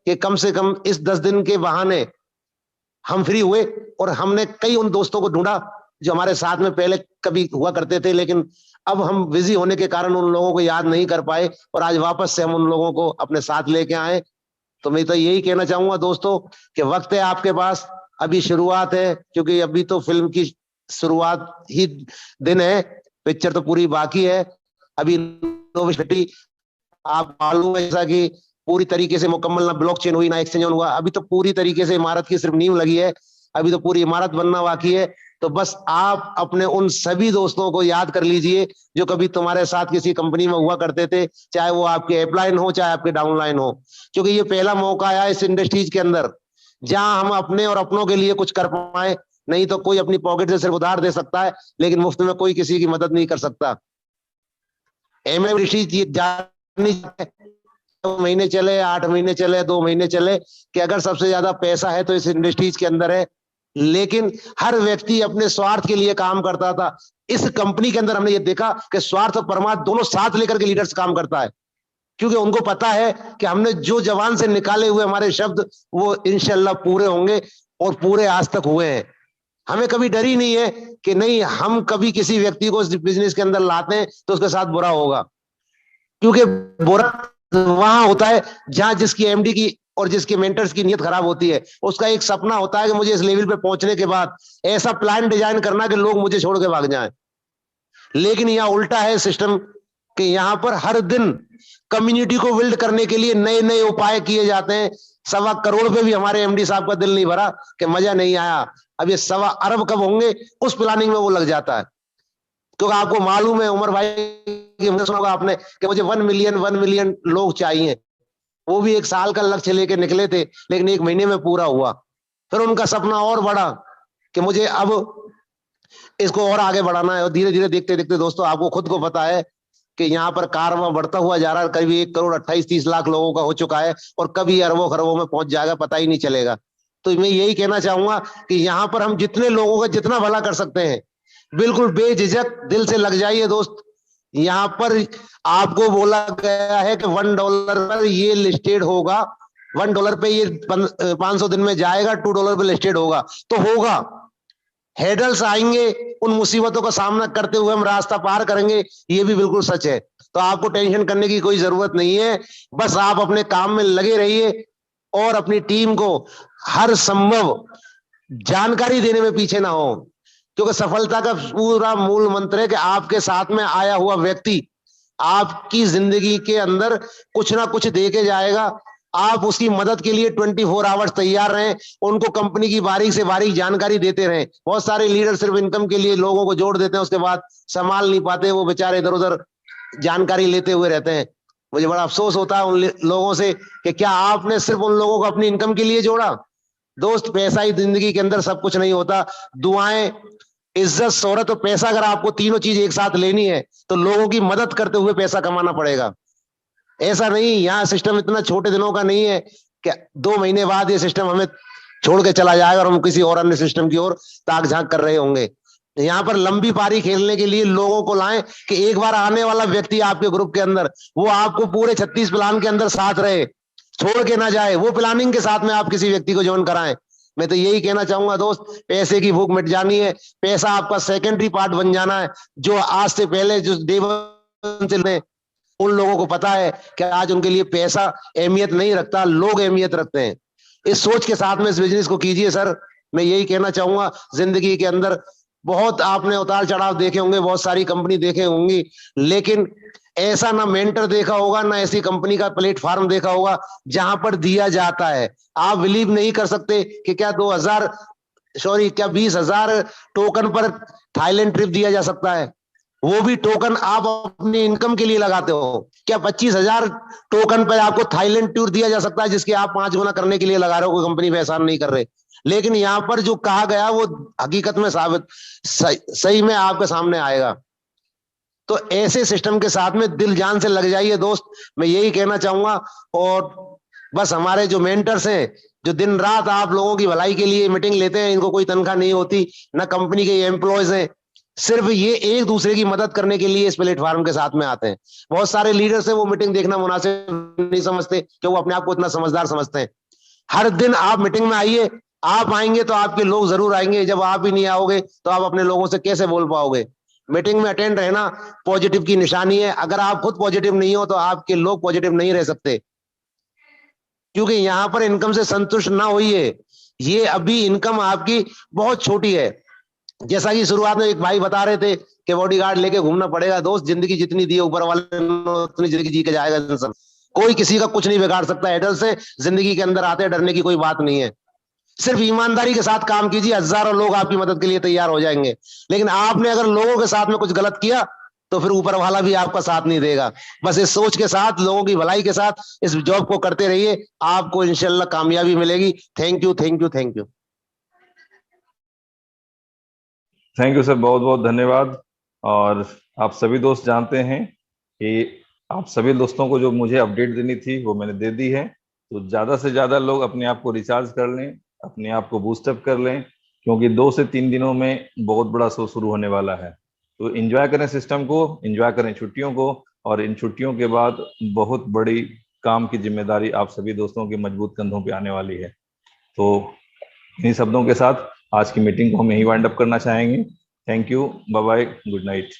कि कम से कम इस 10 दिन के बहाने हम फ्री हुए और हमने कई उन दोस्तों को ढूंढा जो हमारे साथ में पहले कभी हुआ करते थे, लेकिन अब हम बिजी होने के कारण उन लोगों को याद नहीं कर पाए, और आज वापस से हम उन लोगों को अपने साथ लेके आए। तो मैं तो यही कहना चाहूंगा दोस्तों कि वक्त है आपके पास, अभी शुरुआत है, क्योंकि अभी तो फिल्म की शुरुआत ही दिन है, पिक्चर तो पूरी बाकी है। अभी आप मालूम है जैसा कि पूरी तरीके से मुकम्मल ना ब्लॉकचेन हुई ना एक्सचेंज हुआ, अभी तो पूरी तरीके से इमारत की सिर्फ नींव लगी है, अभी तो पूरी इमारत बनना बाकी है। तो बस आप अपने उन सभी दोस्तों को याद कर लीजिए जो कभी तुम्हारे साथ किसी कंपनी में हुआ करते थे, चाहे वो आपके अपलाइन हो चाहे आपके डाउनलाइन हो, क्योंकि ये पहला मौका आया इस इंडस्ट्रीज के अंदर जहां हम अपने और अपनों के लिए कुछ कर पाए। नहीं तो कोई अपनी पॉकेट से सिर्फ उधार दे सकता है, लेकिन मुफ्त में कोई किसी की मदद नहीं कर सकता। महीने चले, 8 महीने चले, 2 महीने चले, कि अगर सबसे ज्यादा पैसा है तो इस इंडस्ट्रीज के अंदर है, लेकिन हर व्यक्ति अपने स्वार्थ के लिए काम करता था। इस कंपनी के अंदर हमने ये देखा कि स्वार्थ और परमार्थ दोनों साथ लेकर के लीडर्स काम करता है, क्योंकि उनको पता है कि हमने जो जवान से निकाले हुए हमारे शब्द वो इंशाल्लाह पूरे होंगे, और पूरे आज तक हुए हैं। हमें कभी डर ही नहीं है कि नहीं, हम कभी किसी व्यक्ति को इस बिजनेस के अंदर लाते हैं तो उसके साथ बुरा होगा, क्योंकि बुरा वहां होता है जहां जिसकी एमडी की और जिसके मेंटर्स की नीयत खराब होती है। उसका एक सपना होता है कि मुझे इस लेवल पे पहुंचने के बाद ऐसा प्लान डिजाइन करना कि लोग मुझे छोड़ के भाग जाएं। लेकिन यहाँ उल्टा है सिस्टम, कि यहाँ पर हर दिन कम्युनिटी को बिल्ड करने के लिए नए नए उपाय किए जाते हैं। 1.25 करोड़ पे भी हमारे एमडी साहब का दिल नहीं भरा कि मजा नहीं आया। अब ये 1.25 अरब कब होंगे उस प्लानिंग में वो लग जाता है, क्योंकि आपको मालूम है उमर भाई, सुना होगा आपने कि मुझे 1 मिलियन लोग चाहिए। वो भी 1 साल का लक्ष्य लेके निकले थे, लेकिन 1 महीने में पूरा हुआ। फिर उनका सपना और बढ़ा कि मुझे अब इसको और आगे बढ़ाना है, और धीरे धीरे देखते देखते दोस्तों आपको खुद को पता है कि यहाँ पर कारवां बढ़ता हुआ जा रहा है। करीब 1 करोड़ 28-30 लाख लोगों का हो चुका है, और कभी अरबों खरबों में पहुंच जाएगा पता ही नहीं चलेगा। तो मैं यही कहना चाहूंगा कि यहाँ पर हम जितने लोगों का जितना भला कर सकते हैं, बिल्कुल बेझिझक दिल से लग जाइए दोस्त। यहाँ पर आपको बोला गया है कि $1 पर ये लिस्टेड होगा, $1 पे ये 500 दिन में जाएगा, $2 पे लिस्टेड होगा, तो होगा। हेडल्स आएंगे, उन मुसीबतों का सामना करते हुए हम रास्ता पार करेंगे, ये भी बिल्कुल सच है। तो आपको टेंशन करने की कोई जरूरत नहीं है, बस आप अपने काम में लगे रहिए और अपनी टीम को हर संभव जानकारी देने में पीछे ना हो, क्योंकि सफलता का पूरा मूल मंत्र है कि आपके साथ में आया हुआ व्यक्ति आपकी जिंदगी के अंदर कुछ ना कुछ दे के जाएगा। आप उसकी मदद के लिए 24 आवर्स तैयार रहें, उनको कंपनी की बारीक से बारीक जानकारी देते रहें। बहुत सारे लीडर सिर्फ इनकम के लिए लोगों को जोड़ देते हैं, उसके बाद संभाल नहीं पाते, वो बेचारे इधर उधर जानकारी लेते हुए रहते हैं। मुझे बड़ा अफसोस होता है उन लोगों से कि क्या आपने सिर्फ उन लोगों को अपनी इनकम के लिए जोड़ा? दोस्त, पैसा ही जिंदगी के अंदर सब कुछ नहीं होता। दुआएं, इज्जत, शोहरत और पैसा, अगर आपको तीनों चीज एक साथ लेनी है तो लोगों की मदद करते हुए पैसा कमाना पड़ेगा। ऐसा नहीं, यहाँ सिस्टम इतना छोटे दिनों का नहीं है कि 2 महीने बाद ये सिस्टम हमें छोड़ के चला जाएगा और हम किसी और अन्य सिस्टम की ओर ताक झांक कर रहे होंगे। यहाँ पर लंबी पारी खेलने के लिए लोगों को लाएं कि एक बार आने वाला व्यक्ति आपके ग्रुप के अंदर वो आपको पूरे 36 प्लान के अंदर साथ रहे, छोड़ के ना जाए। वो प्लानिंग के साथ में आप किसी व्यक्ति को ज्वाइन कराएं। मैं तो यही कहना चाहूंगा दोस्त, पैसे की भूख मिट जानी है, पैसा आपका सेकेंडरी पार्ट बन जाना है। जो आज से पहले जो देवन से उन लोगों को पता है कि आज उनके लिए पैसा अहमियत नहीं रखता, लोग अहमियत रखते हैं। इस सोच के साथ में इस बिजनेस को कीजिए सर। मैं यही कहना चाहूंगा, जिंदगी के अंदर बहुत आपने उतार चढ़ाव देखे होंगे, बहुत सारी कंपनी देखे होंगी, लेकिन ऐसा ना मेंटर देखा होगा, ना ऐसी कंपनी का प्लेटफॉर्म देखा होगा जहां पर दिया जाता है। आप बिलीव नहीं कर सकते कि क्या 20,000 टोकन पर थाईलैंड ट्रिप दिया जा सकता है। वो भी टोकन आप अपनी इनकम के लिए लगाते हो। क्या 25,000 टोकन पर आपको थाईलैंड टूर दिया जा सकता है, जिसके आप 5 गुना करने के लिए लगा रहे हो? कोई कंपनी एहसान नहीं कर रहे। लेकिन यहाँ पर जो कहा गया वो हकीकत में साबित सही में आपके सामने आएगा। तो ऐसे सिस्टम के साथ में दिल जान से लग जाइए दोस्त, मैं यही कहना चाहूंगा। और बस हमारे जो मेंटर्स हैं, जो दिन रात आप लोगों की भलाई के लिए मीटिंग लेते हैं, इनको कोई तनख्वाह नहीं होती, ना कंपनी के एम्प्लॉयज हैं, सिर्फ ये एक दूसरे की मदद करने के लिए इस प्लेटफॉर्म के साथ में आते हैं। बहुत सारे लीडर्स है वो मीटिंग देखना मुनासिब नहीं समझते, कि वो अपने आप को इतना समझदार समझते हैं। हर दिन आप मीटिंग में आइए, आप आएंगे तो आपके लोग जरूर आएंगे, जब आप ही नहीं आओगे तो आप अपने लोगों से कैसे बोल पाओगे। मीटिंग में अटेंड रहना पॉजिटिव की निशानी है। अगर आप खुद पॉजिटिव नहीं हो तो आपके लोग पॉजिटिव नहीं रह सकते, क्योंकि यहां पर इनकम से संतुष्ट ना होइए। ये अभी इनकम आपकी बहुत छोटी है। जैसा कि शुरुआत में एक भाई बता रहे थे कि बॉडीगार्ड लेके घूमना पड़ेगा। दोस्त, जिंदगी जितनी दी है ऊपर वाले ने उतनी जिंदगी जी के जाएगा इंसान। कोई किसी का कुछ नहीं बिगाड़ सकता। एडल से जिंदगी के अंदर आते डरने की कोई बात नहीं है। सिर्फ ईमानदारी के साथ काम कीजिए, हजारों लोग आपकी मदद के लिए तैयार हो जाएंगे। लेकिन आपने अगर लोगों के साथ में कुछ गलत किया तो फिर ऊपर वाला भी आपका साथ नहीं देगा। बस इस सोच के साथ, लोगों की भलाई के साथ इस जॉब को करते रहिए, आपको इंशाल्लाह कामयाबी मिलेगी। Thank you, thank you, thank you. Thank you sir, बहुत बहुत धन्यवाद। और आप सभी दोस्त जानते हैं कि आप सभी दोस्तों को जो मुझे अपडेट देनी थी वो मैंने दे दी है। तो ज़्यादा से ज़्यादा लोग अपने आप को रिचार्ज कर लें, अपने आप को बूस्टअप कर लें, क्योंकि 2 से 3 दिनों में बहुत बड़ा शो शुरू होने वाला है। तो एंजॉय करें सिस्टम को, एंजॉय करें छुट्टियों को, और इन छुट्टियों के बाद बहुत बड़ी काम की जिम्मेदारी आप सभी दोस्तों के मजबूत कंधों पे आने वाली है। तो इन्हीं शब्दों के साथ आज की मीटिंग को हम यही वाइंड अप करना चाहेंगे। Thank you, bye bye, good night.